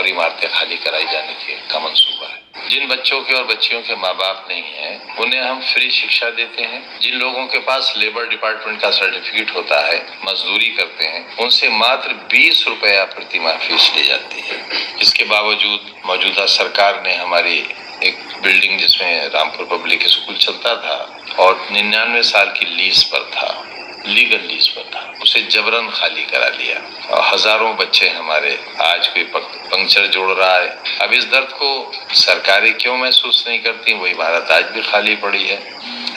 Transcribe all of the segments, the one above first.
عمارتیں خالی کرائی جانے کا منصوبہ ہے۔ جن بچوں کے اور بچیوں کے ماں باپ نہیں ہیں انہیں ہم فری شکشا دیتے ہیں۔ جن لوگوں کے پاس لیبر ڈپارٹمنٹ کا سرٹیفکیٹ ہوتا ہے، مزدوری کرتے ہیں، ان سے ماتر 20 روپیہ پرتی ماہ فیس لی جاتی ہے۔ اس کے باوجود موجودہ سرکار نے ہماری ایک بلڈنگ جس میں رامپور پبلک اسکول چلتا تھا اور 99 سال کی لیز پر تھا، لیگل لیز پر تھا، اسے جبراً خالی کرا لیا اور ہزاروں بچے ہمارے آج کوئی پنکچر جوڑ رہا ہے۔ اب اس درد کو سرکاریں کیوں محسوس نہیں کرتی؟ وہ عمارت آج بھی خالی پڑی ہے۔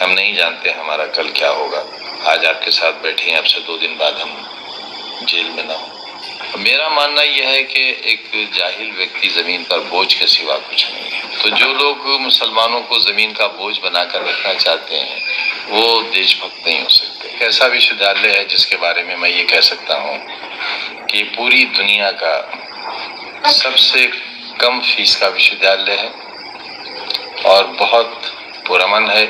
ہم نہیں جانتے ہمارا کل کیا ہوگا۔ آج آپ کے ساتھ بیٹھے ہیں، اب سے 2 دن بعد ہم جیل میں نہ ہوں۔ میرا ماننا یہ ہے کہ ایک جاہل ویکتی زمین پر بوجھ کے سوا کچھ نہیں ہے، تو جو لوگ مسلمانوں کو زمین کا بوجھ بنا کر رکھنا چاہتے ہیں وہ دیش بھکت نہیں ہو سکتے۔ ایک ایسا وشودیالیہ ہے جس کے بارے میں یہ کہہ سکتا ہوں کہ پوری دنیا کا سب سے کم فیس کا وشودیالیہ ہے اور بہت پرامن ہے۔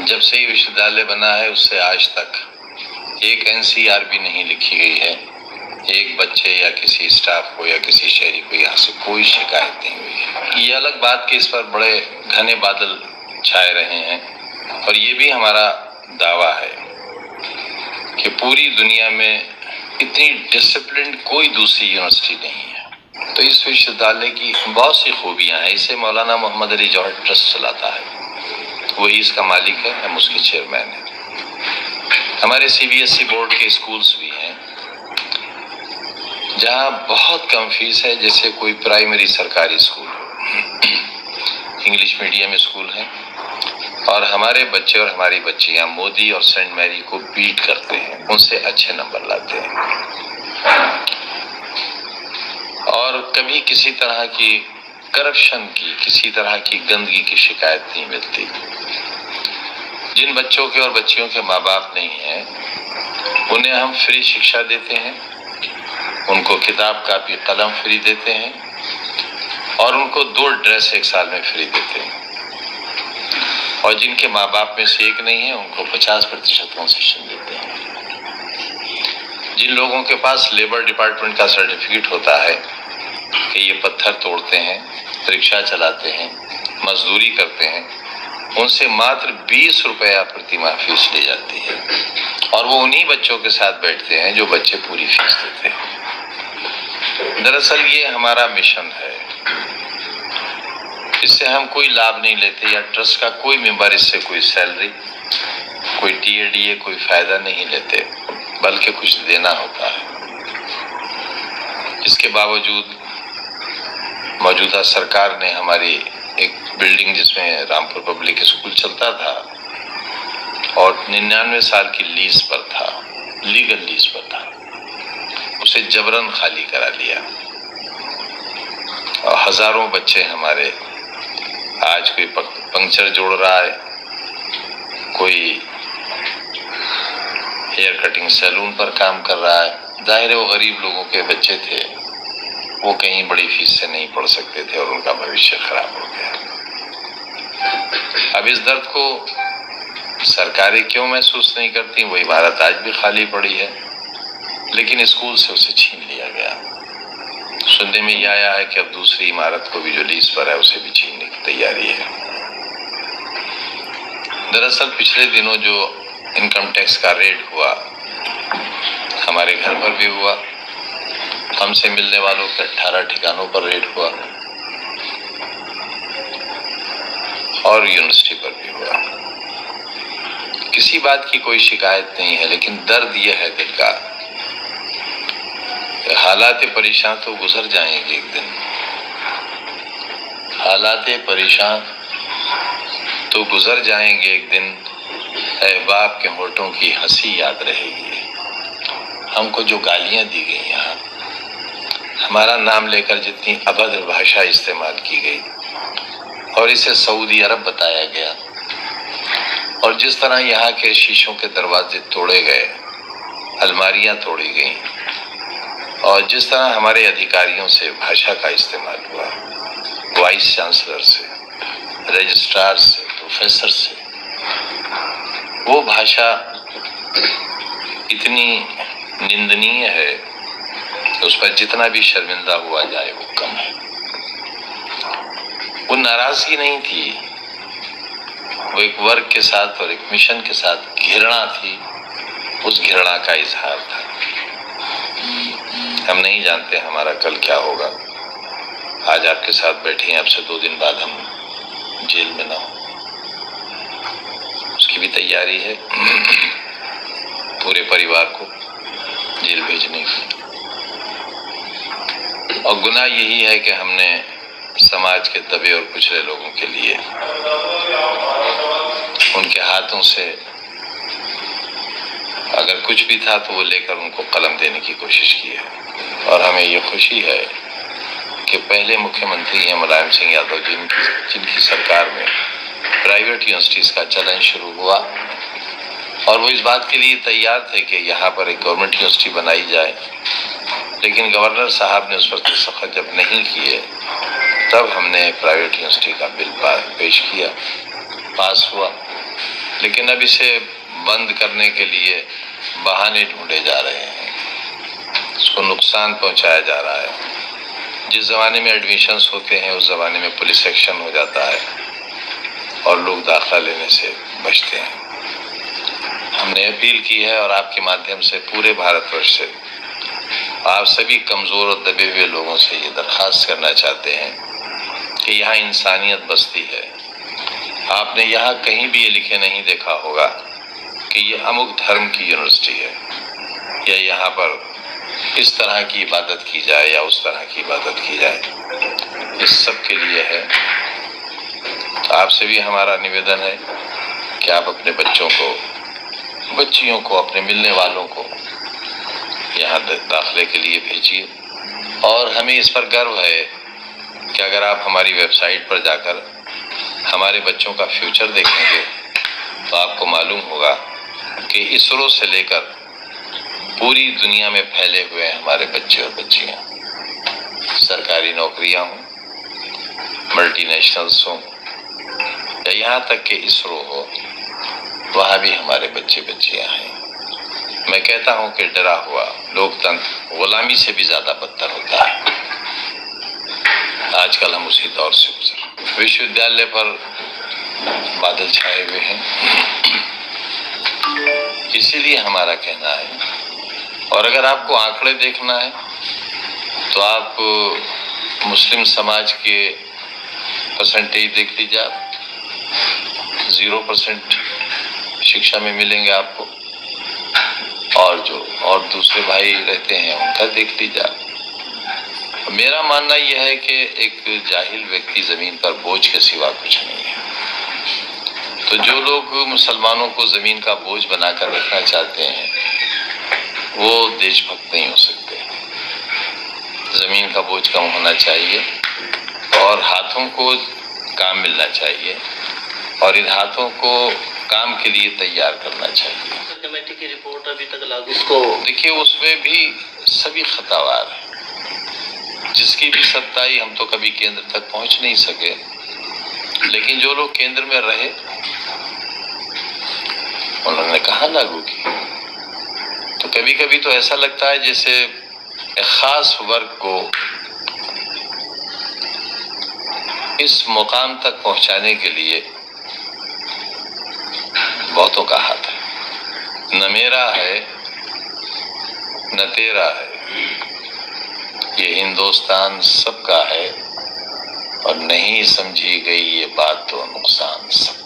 جب سے یہ وشودیالیہ بنا ہے اس سے آج تک ایک NCR بھی نہیں لکھی گئی ہے، ایک بچے یا کسی اسٹاف کو یا کسی شہری کو یہاں سے کوئی شکایت نہیں ہوئی ہے۔ یہ الگ بات کہ اس پر بڑے گھنے بادل چھائے رہے ہیں، اور یہ بھی ہمارا دعویٰ ہے کہ پوری دنیا میں اتنی ڈسپلنڈ کوئی دوسری یونیورسٹی نہیں ہے۔ تو اس وشودیالیہ کی بہت سی خوبیاں ہیں۔ اسے مولانا محمد علی جوہر ٹرسٹ چلاتا ہے، وہی اس کا مالک ہے، ہم اس کے چیئرمین ہیں۔ ہمارے CBSE بورڈ کے اسکولز بھی ہیں جہاں بہت کم فیس ہے، جیسے کوئی پرائمری سرکاری اسکول ہو، انگلش میڈیم اسکول ہیں، اور ہمارے بچے اور ہماری بچیاں مودی اور سینٹ میری کو بیٹ کرتے ہیں، ان سے اچھے نمبر لاتے ہیں، اور کبھی کسی طرح کی کرپشن کی، کسی طرح کی گندگی کی شکایت نہیں ملتی۔ جن بچوں کے اور بچیوں کے ماں باپ نہیں ہیں انہیں ہم فری شکشا دیتے ہیں، ان کو کتاب کاپی قلم فری دیتے ہیں، اور ان کو 2 ڈریس 1 سال میں فری دیتے ہیں، اور جن کے ماں باپ میں سے ایک نہیں ہے ان کو 50% کنسیشن دیتے ہیں۔ جن لوگوں کے پاس لیبر ڈپارٹمنٹ کا سرٹیفکیٹ ہوتا ہے کہ یہ پتھر توڑتے ہیں، رکشہ چلاتے ہیں، مزدوری کرتے ہیں، ان سے ماتر 20 روپیہ پرتی ماہ فیس لی جاتی ہے، اور وہ انہی بچوں کے ساتھ بیٹھتے ہیں جو بچے پوری فیس دیتے ہیں۔ دراصل یہ ہمارا مشن ہے، اس سے ہم کوئی لابھ نہیں لیتے، یا ٹرسٹ کا کوئی ممبر اس سے کوئی سیلری، کوئی TADA، کوئی فائدہ نہیں لیتے، بلکہ کچھ دینا ہوتا ہے۔ اس کے باوجود موجودہ سرکار نے ہماری ایک بلڈنگ جس میں رامپور پبلک اسکول چلتا تھا اور 99 سال کی لیز پر تھا، لیگل لیز پر تھا، اسے جبراً خالی کرا لیا، اور ہزاروں بچے ہمارے آج کوئی پنکچر جوڑ رہا ہے، کوئی ہیئر کٹنگ سیلون پر کام کر رہا ہے۔ ظاہر ہے وہ غریب لوگوں کے بچے تھے، وہ کہیں بڑی فیس سے نہیں پڑھ سکتے تھے اور ان کا بھوشیہ خراب ہو گیا۔ اب اس درد کو سرکاریں کیوں محسوس نہیں کرتی؟ وہ عمارت آج بھی خالی پڑی ہے، لیکن اسکول سے اسے چھین لیا گیا۔ سننے میں یہ آیا ہے کہ اب دوسری عمارت کو بھی جو لیز پر ہے اسے بھی چھیننے کی تیاری ہے۔ دراصل پچھلے دنوں جو انکم ٹیکس کا ریڈ ہوا، ہمارے گھر پر بھی ہوا، ہم سے ملنے والوں کے 18 ٹھکانوں پر ریڈ ہوا، اور یونیورسٹی پر بھی ہوا۔ کسی بات کی کوئی شکایت نہیں ہے، لیکن درد یہ ہے دل کا کہ حالات پریشان تو گزر جائیں گے ایک دن، حالات پریشان تو گزر جائیں گے ایک دن، احباب کے ہونٹوں کی ہنسی یاد رہے گی۔ ہم کو جو گالیاں دی گئی یہاں، ہمارا نام لے کر جتنی ابھدر بھاشا استعمال کی گئی، اور اسے سعودی عرب بتایا گیا، اور جس طرح یہاں کے شیشوں کے دروازے توڑے گئے، الماریاں توڑی گئیں، اور جس طرح ہمارے ادھیکاریوں سے بھاشا کا استعمال ہوا، وائس چانسلر سے، رجسٹرار سے، پروفیسر سے، وہ بھاشا اتنی نندنیہ ہے، اس پر جتنا بھی شرمندہ ہوا جائے وہ کم ہے۔ وہ ناراضگی نہیں تھی، وہ ایک ورک کے ساتھ اور ایک مشن کے ساتھ گھرنا تھی، اس گھرنا کا اظہار تھا۔ ہم نہیں جانتے ہمارا کل کیا ہوگا۔ آج آپ کے ساتھ بیٹھے ہیں، اب سے 2 دن بعد ہم جیل میں نہ ہوں، اس کی بھی تیاری ہے پورے پریوار کو جیل بھیجنے کی۔ اور گناہ یہی ہے کہ ہم نے سماج کے دبے اور کچلے لوگوں کے لیے ان کے ہاتھوں سے اگر کچھ بھی تھا تو وہ لے کر ان کو قلم دینے کی کوشش کی ہے۔ اور ہمیں یہ خوشی ہے کہ پہلے مکھیہ منتری ہیں ملائم سنگھ یادو جن کی سرکار میں پرائیویٹ یونیورسٹیز کا چلن شروع ہوا، اور وہ اس بات کے لیے تیار تھے کہ یہاں پر ایک گورنمنٹ یونیورسٹی بنائی جائے، لیکن گورنر صاحب نے اس پر دستخط جب نہیں کیے تب ہم نے پرائیویٹ یونیورسٹی کا بل پیش کیا، پاس ہوا، لیکن اب اسے بند کرنے کے لیے بہانے ڈھونڈے جا رہے ہیں، اس کو نقصان پہنچایا جا رہا ہے۔ جس زمانے میں ایڈمیشنز ہوتے ہیں اس زمانے میں پولیس ایکشن ہو جاتا ہے اور لوگ داخلہ لینے سے بچتے ہیں۔ ہم نے اپیل کی ہے اور آپ کے مادھیم سے پورے بھارت ورش سے آپ سبھی کمزور اور دبے ہوئے لوگوں سے یہ درخواست کرنا چاہتے ہیں کہ یہاں انسانیت بستی ہے۔ آپ نے یہاں کہیں بھی یہ لکھے نہیں دیکھا ہوگا کہ یہ امک دھرم کی یونیورسٹی ہے، یا یہاں پر اس طرح کی عبادت کی جائے یا اس طرح کی عبادت کی جائے۔ اس سب کے لیے ہے۔ آپ سے بھی ہمارا نویدن ہے کہ آپ اپنے بچوں کو، بچیوں کو، اپنے ملنے والوں کو یہاں داخلے کے لیے بھیجیے۔ اور ہمیں اس پر گرو ہے کہ اگر آپ ہماری ویب سائٹ پر جا کر ہمارے بچوں کا فیوچر دیکھیں گے تو آپ کو معلوم ہوگا کہ اسرو سے لے کر پوری دنیا میں پھیلے ہوئے ہیں ہمارے بچے اور بچیاں، سرکاری نوکریاں ہوں، ملٹی نیشنلز ہوں، یا یہاں تک کہ اسرو ہو، وہاں بھی ہمارے بچے بچیاں ہیں۔ میں کہتا ہوں کہ ڈرا ہوا لوکتنتر غلامی سے بھی زیادہ بدتر ہوتا ہے۔ آج کل ہم اسی دور سے گزر، وشو ودیالیہ پر بادل چھائے ہوئے ہیں، اسی لیے ہمارا کہنا ہے۔ اور اگر آپ کو آنکڑے دیکھنا ہے تو آپ مسلم سماج کے پرسنٹیج دیکھ لیجیے، آپ 0% شکشا میں ملیں گے آپ کو، اور دوسرے بھائی رہتے ہیں ان کا دیکھ لیجیے آپ۔ میرا ماننا یہ ہے کہ ایک جاہل ویکتی زمین پر بوجھ کے سوا کچھ نہیں ہے۔ تو جو لوگ مسلمانوں کو زمین کا بوجھ بنا کر رکھنا چاہتے ہیں وہ دیش بھکت نہیں ہو سکتے۔ زمین کا بوجھ کم ہونا چاہیے اور ہاتھوں کو کام ملنا چاہیے، اور ان ہاتھوں کو کام کے لیے تیار کرنا چاہیے۔ کمیٹی کی رپورٹ ابھی تک لاگو، اس کو دیکھیے اس میں بھی سبھی خطاوار ہیں، جس کی بھی ستائی ہم تو کبھی کیندر تک پہنچ نہیں سکے، لیکن جو لوگ کیندر میں رہے انہوں نے کہاں لاگو کی۔ تو کبھی کبھی تو ایسا لگتا ہے جیسے ایک خاص ورگ کو اس مقام تک پہنچانے کے لیے بہتوں کا ہاتھ ہے۔ نہ میرا ہے نہ تیرا ہے، یہ ہندوستان سب کا ہے، اور نہیں سمجھی گئی یہ بات تو نقصان سب کا۔